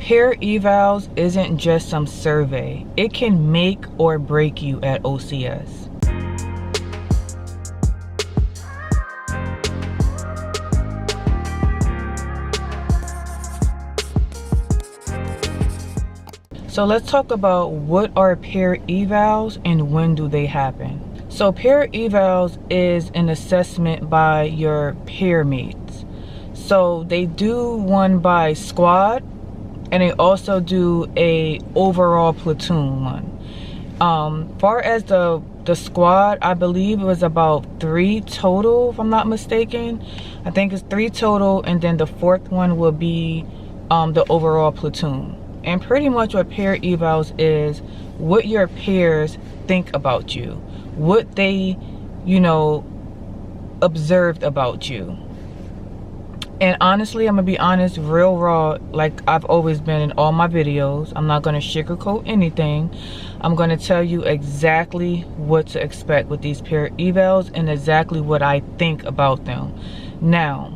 peer evals isn't just some survey. It can make or break you at OCS. So let's talk about what are peer evals and when do they happen. So peer evals is an assessment by your peer mates. So they do one by squad, and they also do a overall platoon one. Far as the squad, I believe it was about 3 total, if I'm not mistaken. I think it's 3 total, and then the 4th one will be the overall platoon. And pretty much what peer evals is what your peers think about you, what they, you know, observed about you. And honestly, I'm gonna be honest, real raw, like I've always been in all my videos. I'm not gonna sugarcoat anything. I'm gonna tell you exactly what to expect with these peer evals and exactly what I think about them. Now,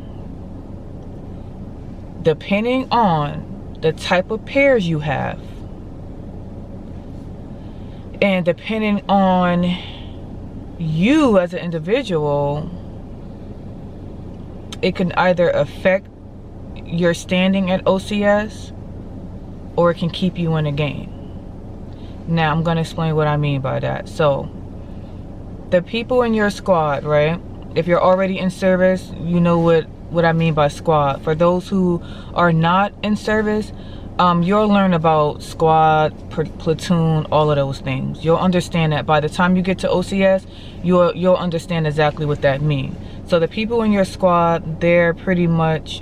depending on the type of peers you have, and depending on you as an individual, it can either affect your standing at OCS or it can keep you in the game. Now I'm going to explain what I mean by that. So the people in your squad, right? If you're already in service, you know what I mean by squad. For those who are not in service, you'll learn about squad, platoon, all of those things. You'll understand that by the time you get to OCS, you'll understand exactly what that means. So the people in your squad, they're pretty much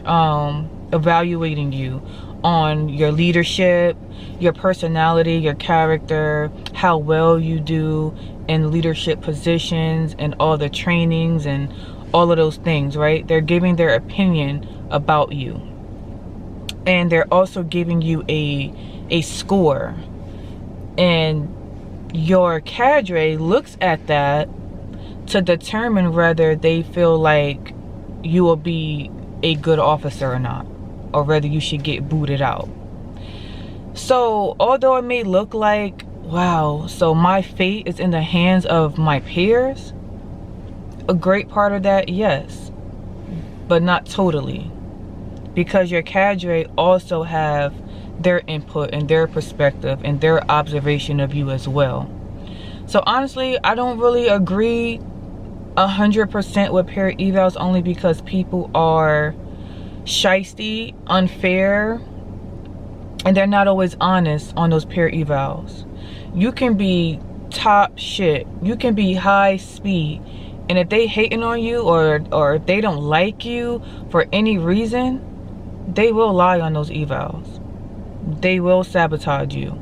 evaluating you on your leadership, your personality, your character, how well you do in leadership positions and all the trainings and all of those things, right? They're giving their opinion about you. And they're also giving you a score. And your cadre looks at that to determine whether they feel like you will be a good officer or not, or whether you should get booted out. So although it may look like, wow, so my fate is in the hands of my peers, a great part of that, yes, but not totally, because your cadre also have their input and their perspective and their observation of you as well. So honestly, I don't really agree 100% with peer evals, only because people are shysty, unfair, and they're not always honest on those peer evals. You can be top shit, you can be high speed, and if they hating on you or if they don't like you for any reason, they will lie on those evals. They will sabotage you.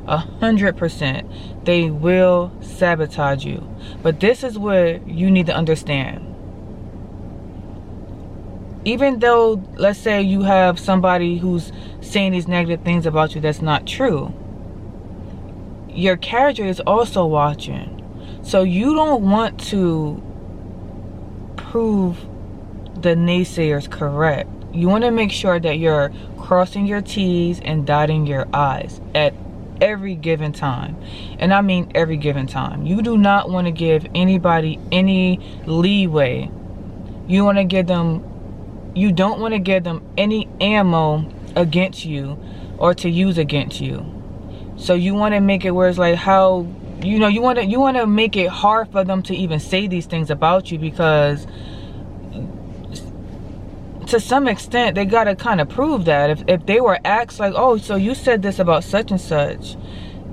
100%. They will sabotage you. But this is what you need to understand. Even though, let's say you have somebody who's saying these negative things about you that's not true, your cadre is also watching. So you don't want to prove the naysayers correct. You want to make sure that you're crossing your T's and dotting your I's at every given time. And I mean every given time. You do not want to give anybody any leeway. You want to give them, you don't want to give them any ammo against you or to use against you. So you want to make it where it's like how, you know, you want to make it hard for them to even say these things about you, because to some extent they got to kind of prove that. If they were asked like, oh, so you said this about such and such,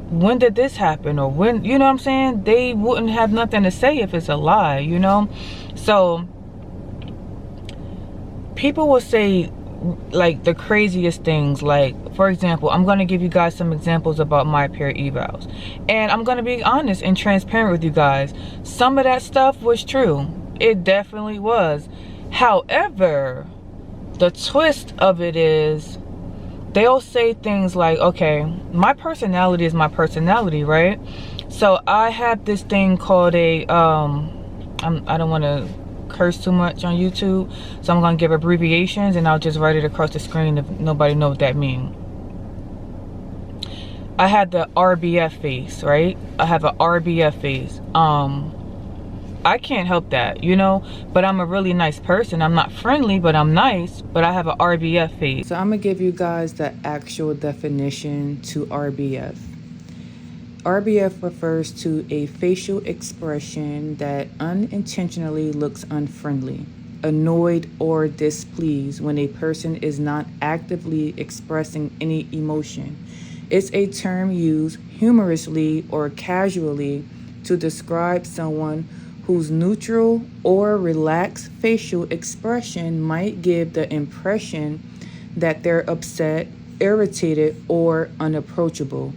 when did this happen, or when, you know what I'm saying, they wouldn't have nothing to say if it's a lie, you know. So people will say like the craziest things. Like, for example, I'm going to give you guys some examples about my peer evals, and I'm going to be honest and transparent with you guys. Some of that stuff was true. It definitely was. However, the twist of it is they'll say things like, okay, my personality is my personality, right? So I have this thing called a I don't want to curse too much on YouTube, so I'm gonna give abbreviations and I'll just write it across the screen if nobody knows what that means. I had the RBF face, right? I have an RBF face. I can't help that, you know, but I'm a really nice person. I'm not friendly, but I'm nice, but I have an RBF face. So I'm gonna give you guys the actual definition to RBF. RBF refers to a facial expression that unintentionally looks unfriendly, annoyed, or displeased when a person is not actively expressing any emotion. It's a term used humorously or casually to describe someone whose neutral or relaxed facial expression might give the impression that they're upset, irritated, or unapproachable,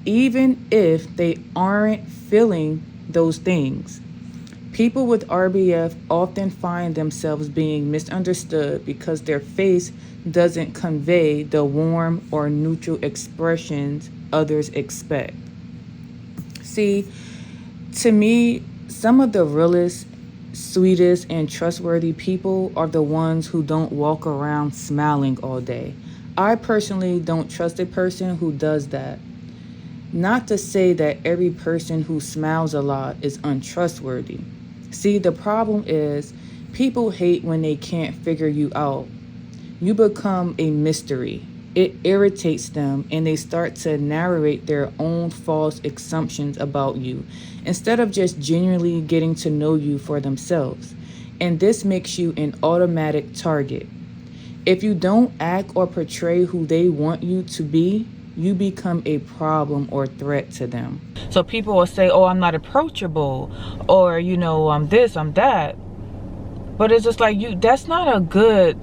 even if they aren't feeling those things. People with RBF often find themselves being misunderstood because their face doesn't convey the warm or neutral expressions others expect. See, to me, some of the realest, sweetest, and trustworthy people are the ones who don't walk around smiling all day. I personally don't trust a person who does that. Not to say that every person who smiles a lot is untrustworthy. See, the problem is people hate when they can't figure you out. You become a mystery. It irritates them and they start to narrate their own false assumptions about you instead of just genuinely getting to know you for themselves. And this makes you an automatic target. If you don't act or portray who they want you to be, you become a problem or threat to them. So people will say, oh, I'm not approachable, or, you know, I'm this, I'm that. But it's just like, that's not a good,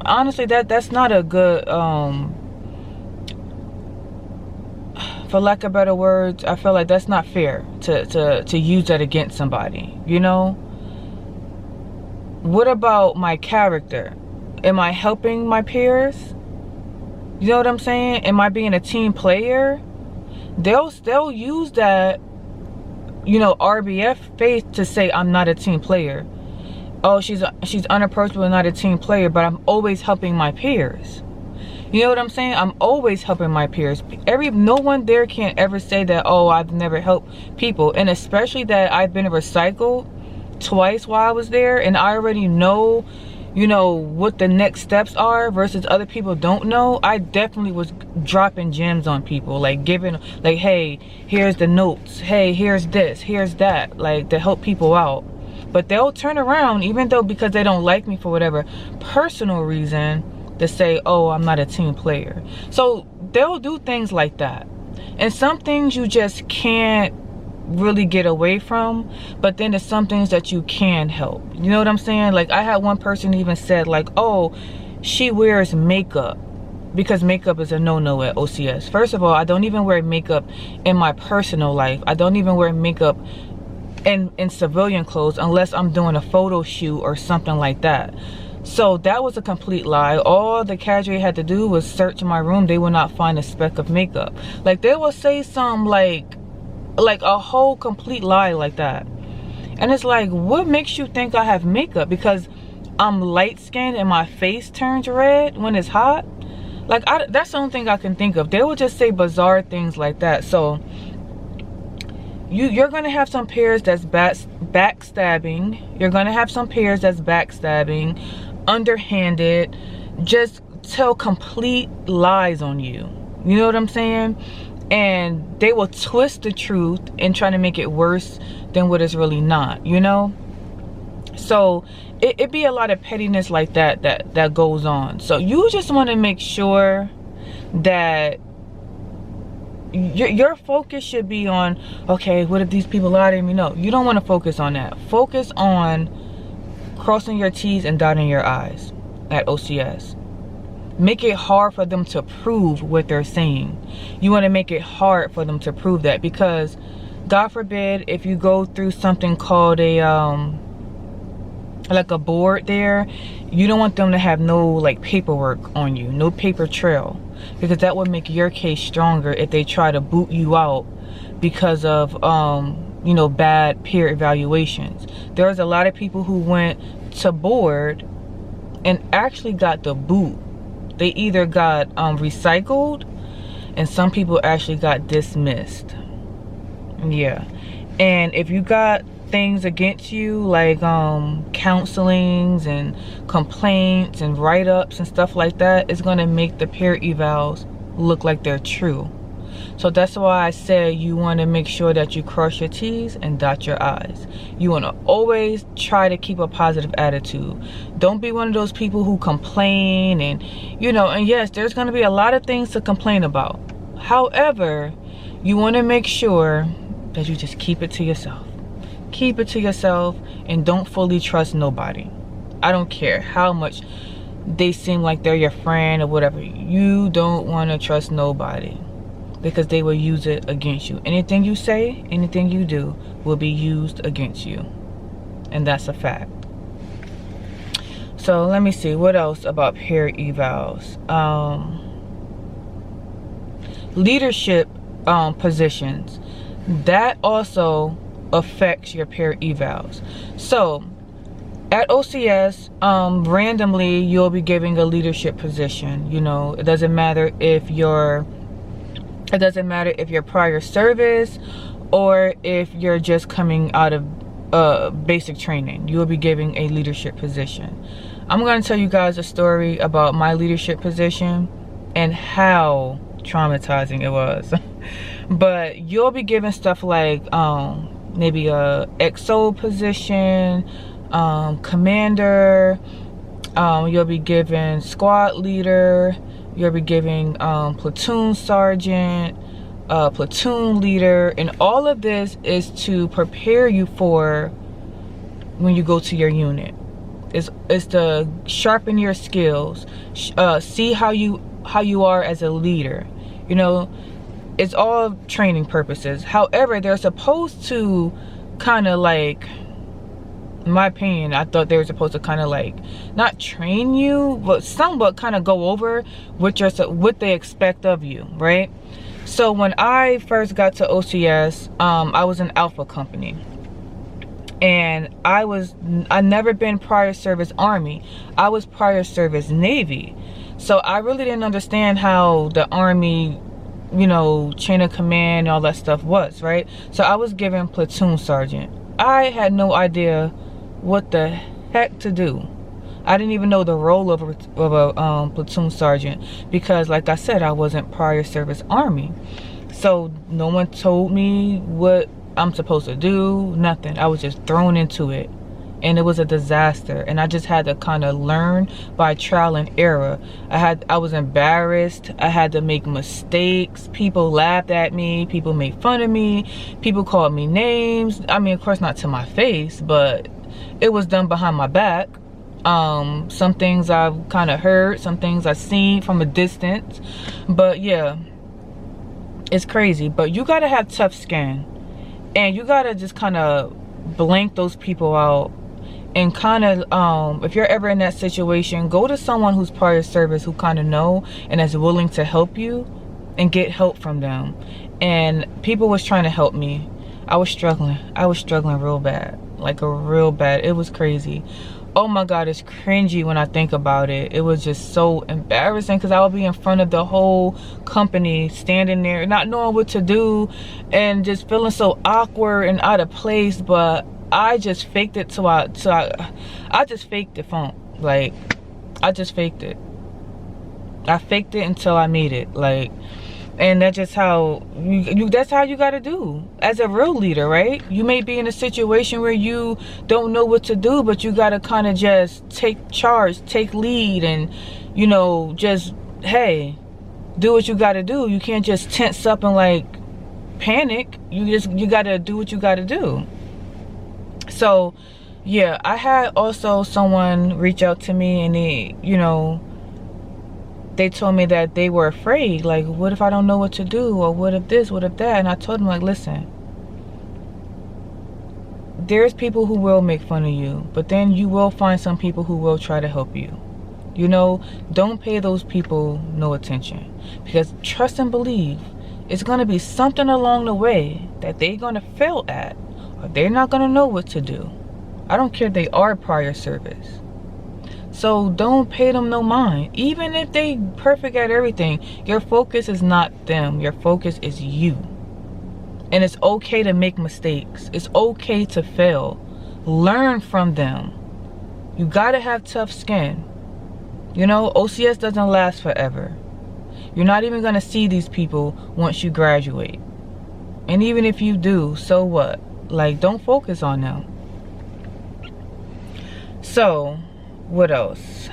honestly, that's not a good, for lack of better words, I feel like that's not fair to use that against somebody, you know? What about my character? Am I helping my peers? You know what I'm saying? Am I being a team player? They'll use that, you know, RBF face to say I'm not a team player. Oh, she's unapproachable, not a team player, but I'm always helping my peers. You know what I'm saying? I'm always helping my peers. No one there can ever say that, oh, I've never helped people. And especially that I've been recycled twice while I was there, and I already know, you know, what the next steps are versus other people don't know. I definitely was dropping gems on people, like giving, like, hey, here's the notes, hey, here's this, here's that, like, to help people out. But they'll turn around, even though because they don't like me for whatever personal reason, to say, oh, I'm not a team player. So they'll do things like that. And some things you just can't really get away from, but then there's some things that you can help. You know what I'm saying? Like, I had one person even said, like, oh, she wears makeup because makeup is a no-no at OCS. First of all, I don't even wear makeup in my personal life. I don't even wear makeup in civilian clothes unless I'm doing a photo shoot or something like that. So that was a complete lie. All the Cadre had to do was search my room. They would not find a speck of makeup. Like, they will say some like a whole complete lie like that. And it's like, what makes you think I have makeup? Because I'm light skinned and my face turns red when it's hot? Like, that's the only thing I can think of. They will just say bizarre things like that. So you're gonna have some pairs that's backstabbing. You're gonna have some pairs that's backstabbing, underhanded, just tell complete lies on you. You know what I'm saying? And they will twist the truth and try to make it worse than what it's really not, you know? So it be a lot of pettiness like that goes on. So you just want to make sure that your focus should be on, okay, what if these people lie to me? No, you don't want to focus on that. Focus on crossing your T's and dotting your I's at OCS. Make it hard for them to prove what they're saying. You want to make it hard for them to prove that, because God forbid if you go through something called a like a board there, you don't want them to have no like paperwork on you, no paper trail, because that would make your case stronger if they try to boot you out because of you know, bad peer evaluations. There's a lot of people who went to board and actually got the boot. They either got recycled, and some people actually got dismissed. Yeah. And if you got things against you, like counselings and complaints and write-ups and stuff like that, it's going to make the peer evals look like they're true. So that's why I said you want to make sure that you cross your T's and dot your I's. You want to always try to keep a positive attitude. Don't be one of those people who complain and, you know, and yes, there's going to be a lot of things to complain about. However, you want to make sure that you just keep it to yourself. Keep it to yourself and don't fully trust nobody. I don't care how much they seem like they're your friend or whatever. You don't want to trust nobody, because they will use it against you. Anything you say, anything you do will be used against you. And that's a fact. So let me see, what else about peer evals? Leadership positions. That also affects your peer evals. So at OCS, randomly you'll be giving a leadership position. You know, it doesn't matter if you're prior service or if you're just coming out of basic training. You will be giving a leadership position. I'm going to tell you guys a story about my leadership position and how traumatizing it was. But you'll be given stuff like maybe a XO position, commander, you'll be given squad leader, you'll be giving platoon sergeant, platoon leader, and all of this is to prepare you for when you go to your unit. It's to sharpen your skills, see how you are as a leader. You know, it's all training purposes. However, they're supposed to kind of like, in my opinion, I thought they were supposed to kind of like not train you, but somewhat kind of go over what they expect of you, right? So when I first got to OCS, I was in Alpha Company, and I never been prior service Army. I was prior service Navy. So I really didn't understand how the Army, you know, chain of command and all that stuff was, right? So I was given platoon sergeant. I had no idea what the heck to do. I didn't even know the role of a platoon sergeant, because like I said, I wasn't prior service Army. So no one told me what I'm supposed to do, nothing. I was just thrown into it, and it was a disaster. And I just had to kind of learn by trial and error. I was embarrassed. I had to make mistakes. People laughed at me. People made fun of me. People called me names. I mean, of course not to my face, but it was done behind my back. Some things I've kind of heard, some things I've seen from a distance. But yeah, it's crazy. But you gotta have tough skin, and you gotta just kind of blank those people out. And kind of, if you're ever in that situation, go to someone who's prior service, who kind of know and is willing to help you, and get help from them. And people was trying to help me. I was struggling real bad, like real bad. It was crazy. Oh my God, it's cringy when I think about it. It was just so embarrassing, because I would be in front of the whole company, standing there, not knowing what to do, and just feeling so awkward and out of place. But I just faked it till I just faked the funk. Like, I just faked it. I faked it until I made it. Like, and that's just how that's how you gotta do as a real leader, right? You may be in a situation where you don't know what to do, but you gotta kind of just take charge, take lead, and, you know, just, hey, do what you gotta do. You can't just tense up and like panic. You gotta do what you gotta do. So yeah, I had also someone reach out to me, and they, you know, they told me that they were afraid, like, what if I don't know what to do, or what if this, what if that? And I told them, like, listen, there's people who will make fun of you, but then you will find some people who will try to help you. You know, don't pay those people no attention, because trust and believe, it's going to be something along the way that they're going to fail at, or they're not going to know what to do. I don't care if they are prior service. So don't pay them no mind. Even if they perfect at everything, your focus is not them. Your focus is you. And it's okay to make mistakes. It's okay to fail. Learn from them. You gotta have tough skin. You know, OCS doesn't last forever. You're not even gonna see these people once you graduate. And even if you do, so what? Like, don't focus on them. So, what else?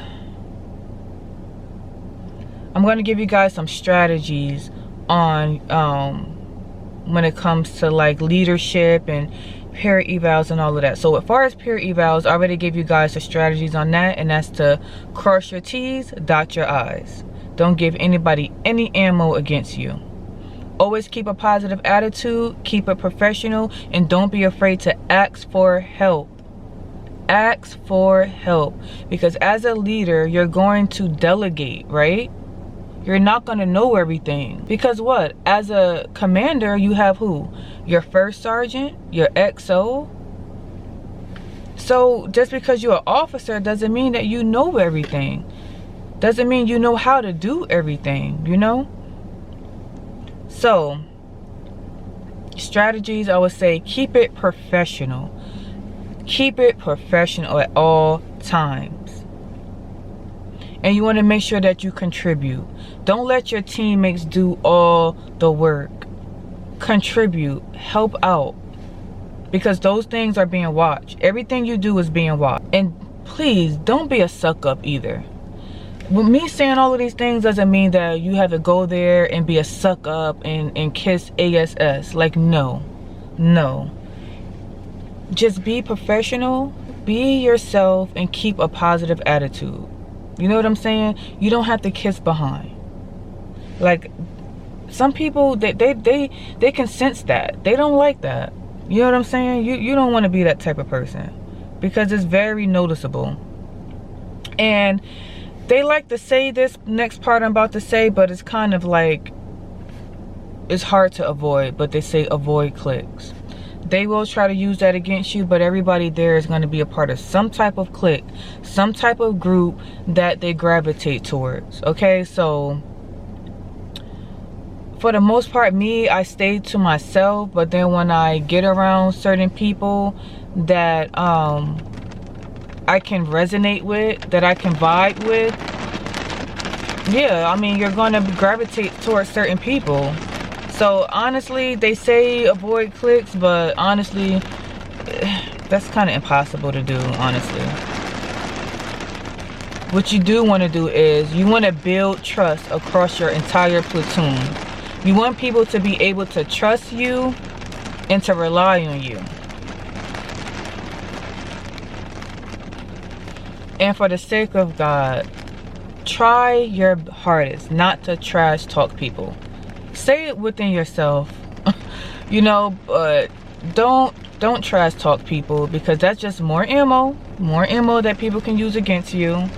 I'm going to give you guys some strategies on when it comes to like leadership and peer evals and all of that. So as far as peer evals, I already gave you guys the strategies on that, and that's to cross your T's, dot your I's. Don't give anybody any ammo against you. Always keep a positive attitude, keep it professional, and don't be afraid to ask for help. Ask for help, because as a leader, you're going to delegate, right? You're not going to know everything, because what? As a commander, you have who? Your first sergeant, your XO. So just because you're an officer doesn't mean that you know everything. Doesn't mean you know how to do everything, you know? So, strategies, I would say, keep it professional. Keep it professional at all times. And you want to make sure that you contribute. Don't let your teammates do all the work. Contribute. Help out. Because those things are being watched. Everything you do is being watched. And please, don't be a suck up either. With me saying all of these things doesn't mean that you have to go there and be a suck up and kiss ASS. Like, no. No. Just be professional, be yourself, and keep a positive attitude. You know what I'm saying? You don't have to kiss behind. Like, some people, they can sense that. They don't like that. You know what I'm saying? You don't want to be that type of person, because it's very noticeable. And they like to say this next part I'm about to say, but it's kind of like, it's hard to avoid, but they say avoid cliques. They will try to use that against you, but everybody there is going to be a part of some type of clique, some type of group that they gravitate towards. Okay, so for the most part, me, I stay to myself, but then when I get around certain people that I can resonate with, that I can vibe with, yeah, I mean, you're going to gravitate towards certain people. So honestly, they say avoid cliques, but honestly, that's kind of impossible to do, honestly. What you do want to do is you want to build trust across your entire platoon. You want people to be able to trust you and to rely on you. And for the sake of God, try your hardest not to trash talk people. Say it within yourself, you know, but don't trash talk people, because that's just more ammo that people can use against you.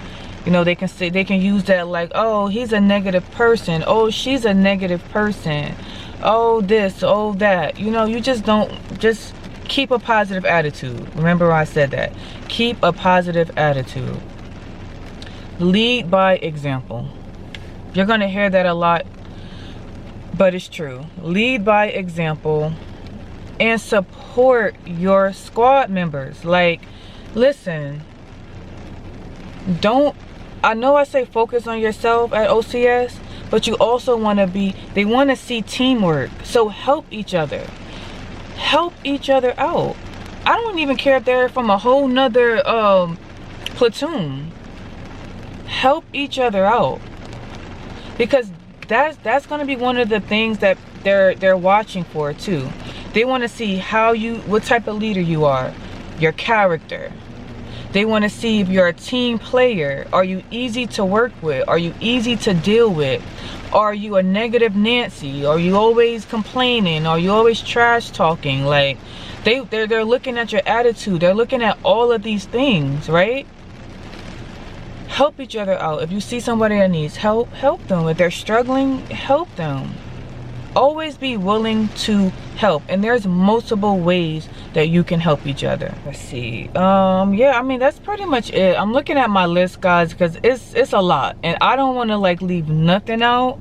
You know, they can use that like, oh, he's a negative person, oh, she's a negative person, oh, this, oh, that. You know, you just keep a positive attitude. Remember I said that. Keep a positive attitude. Lead by example. You're gonna hear that a lot, but it's true. Lead by example and support your squad members. Like, listen, I know I say focus on yourself at OCS, but you also want to they want to see teamwork. So help each other. Help each other out. I don't even care if they're from a whole nother platoon. Help each other out. Because that's going to be one of the things that they're watching for too. They want to see what type of leader you are, your character. They want to see if you're a team player. Are you easy to work with? Are you easy to deal with? Are you a negative Nancy? Are you always complaining? Are you always trash talking? Like, they're looking at your attitude. They're looking at all of these things, right? Help each other out. If you see somebody that needs help, help them. If they're struggling, help them. Always be willing to help. And there's multiple ways that you can help each other. Let's see. Yeah, I mean, that's pretty much it. I'm looking at my list, guys, because it's a lot, and I don't want to like leave nothing out.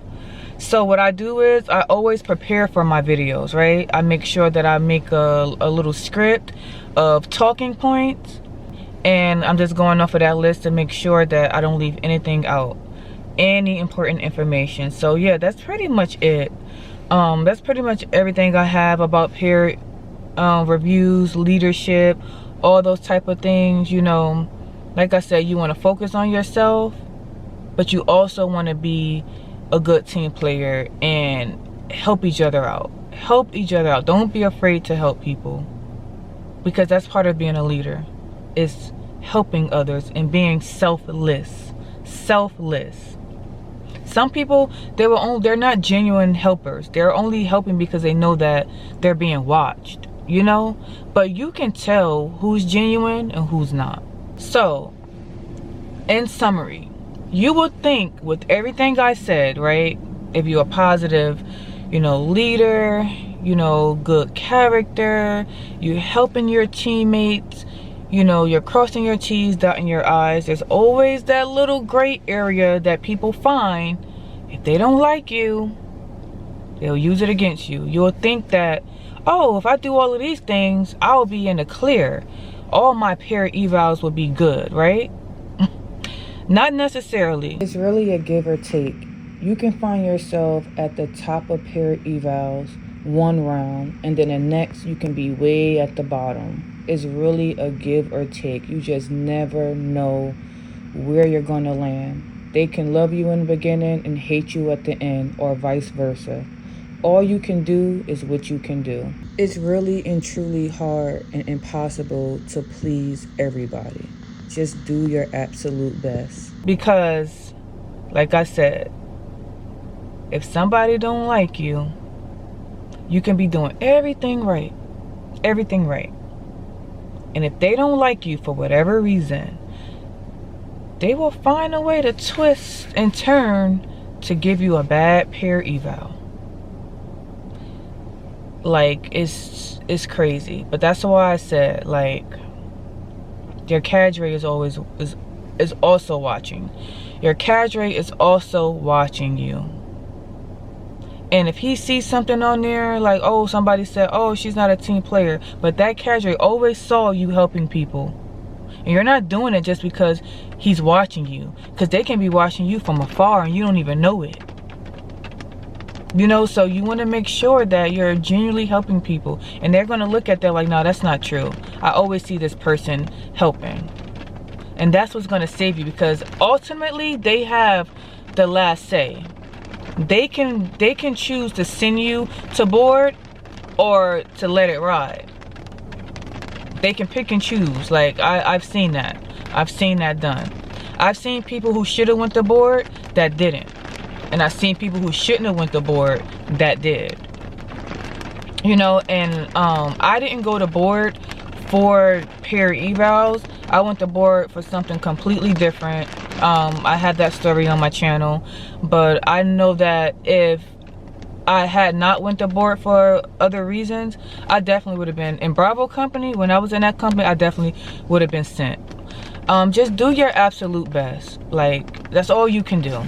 So what I do is I always prepare for my videos, right? I make sure that I make a little script of talking points, and I'm just going off of that list to make sure that I don't leave anything out, any important information. So yeah, that's pretty much it. That's pretty much everything I have about peer reviews, leadership, all those type of things. You know, like I said, you want to focus on yourself, but you also want to be a good team player and help each other out. Help each other out. Don't be afraid to help people, because that's part of being a leader, is helping others and being selfless. Selfless. Some people, they're not genuine helpers. They're only helping because they know that they're being watched, you know? But you can tell who's genuine and who's not. So, in summary, you would think with everything I said, right? If you're a positive, you know, leader, you know, good character, you're helping your teammates, you know, you're crossing your T's, dotting your I's. There's always that little gray area that people find. If they don't like you, they'll use it against you. You'll think that, oh, if I do all of these things, I'll be in the clear. All my peer evals will be good, right? Not necessarily. It's really a give or take. You can find yourself at the top of peer evals one round, and then the next you can be way at the bottom. It's really a give or take. You just never know where you're going to land. They can love you in the beginning and hate you at the end, or vice versa. All you can do is what you can do. It's really and truly hard and impossible to please everybody. Just do your absolute best. Because, like I said, if somebody don't like you, you can be doing everything right. Everything right. And if they don't like you for whatever reason, they will find a way to twist and turn to give you a bad peer eval. Like, it's crazy. But that's why I said, like, your cadre is also watching. Your cadre is also watching you. And if he sees something on there, like, oh, somebody said, oh, she's not a team player, but that cadre always saw you helping people. And you're not doing it just because he's watching you, because they can be watching you from afar and you don't even know it. You know, so you want to make sure that you're genuinely helping people. And they're going to look at that like, no, that's not true. I always see this person helping. And that's what's going to save you, because ultimately they have the last say. They can choose to send you to board or to let it ride. They can pick and choose. Like, I've seen that. I've seen that done. I've seen people who should have went to board that didn't. And I've seen people who shouldn't have went to board that did. You know, and I didn't go to board for peer evals. I went to board for something completely different. I had that story on my channel, but I know that if I had not went to board for other reasons, I definitely would have been in Bravo company. When I was in that company, I definitely would have been sent. Just do your absolute best. Like, that's all you can do.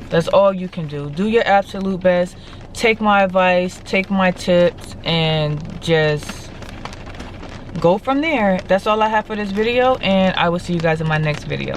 That's all you can do. Do your absolute best. Take my advice, take my tips, and just go from there. That's all I have for this video, and I will see you guys in my next video.